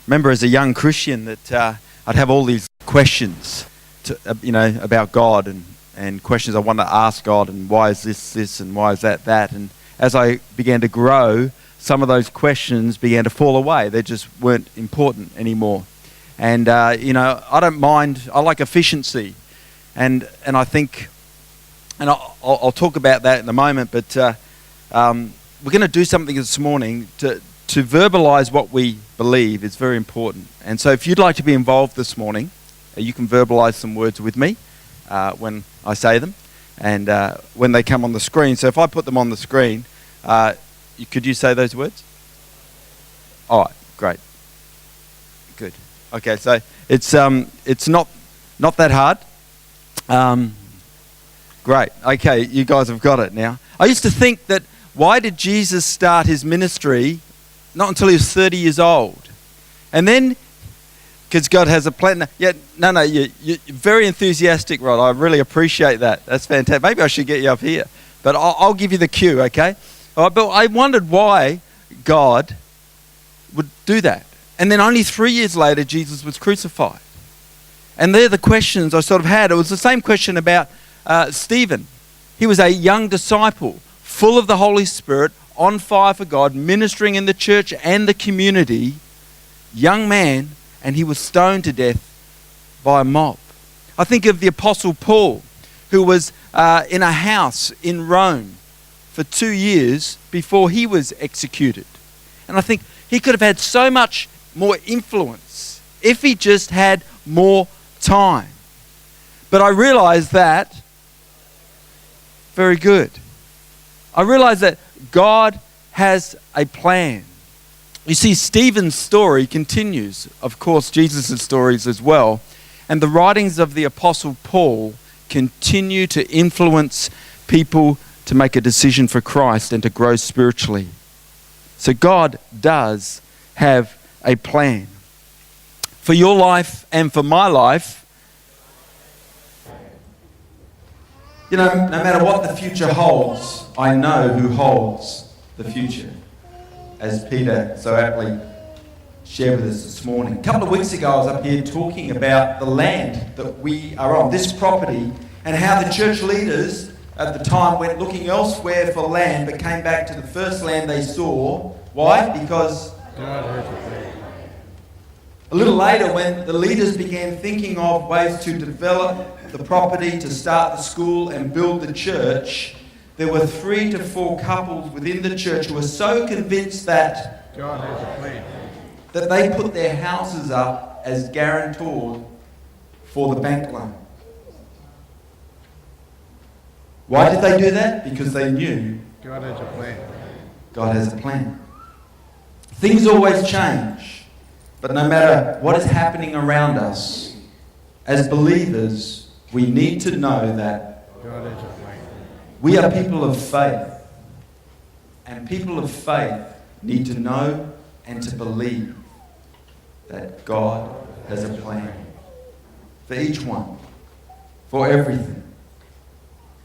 remember as a young Christian that I'd have all these questions, about God and questions I wanted to ask God, and why is this, and why is that. And as I began to grow, some of those questions began to fall away. They just weren't important anymore. And, I don't mind. I like efficiency. And I think, and I'll talk about that in a moment, but we're going to do something this morning to verbalize what we believe is very important. And so if you'd like to be involved this morning, you can verbalize some words with me when I say them and when they come on the screen. So if I put them on the screen, could you say those words? All right, great. Good. Okay, so it's not that hard. Great. Okay, you guys have got it now. I used to think that why did Jesus start his ministry not until he was 30 years old? And then, because God has a plan. You're very enthusiastic, Rod. I really appreciate that. That's fantastic. Maybe I should get you up here. But I'll give you the cue, okay? All right, but I wondered why God would do that. And then only 3 years later, Jesus was crucified. And they're the questions I sort of had. It was the same question about Stephen. He was a young disciple, full of the Holy Spirit, on fire for God, ministering in the church and the community, young man, and he was stoned to death by a mob. I think of the Apostle Paul, who was in a house in Rome for 2 years before he was executed. And I think he could have had so much more influence if he just had more time. But I realized that, very good. I realized that God has a plan. You see, Stephen's story continues, of course, Jesus' stories as well. And the writings of the Apostle Paul continue to influence people to make a decision for Christ and to grow spiritually. So God does have a plan. For your life and for my life, no matter what the future holds, I know who holds the future. As Peter so aptly shared with us this morning. A couple of weeks ago, I was up here talking about the land that we are on, this property, and how the church leaders at the time went looking elsewhere for land, but came back to the first land they saw. Why? Because a little later, when the leaders began thinking of ways to develop the property, to start the school and build the church, there were 3 to 4 couples within the church who were so convinced that God has a plan, that they put their houses up as guarantors for the bank loan. Why did they do that? Because they knew God has a plan. God has a plan. Things always change, but no matter what is happening around us, as believers, we need to know that God has a plan. We are people of faith, and people of faith need to know and to believe that God has a plan for each one, for everything.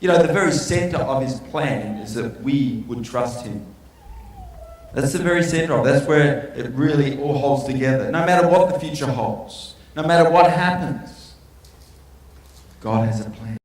The very center of his plan is that we would trust him. That's the very center of it. That's where it really all holds together. No matter what the future holds, no matter what happens, God has a plan.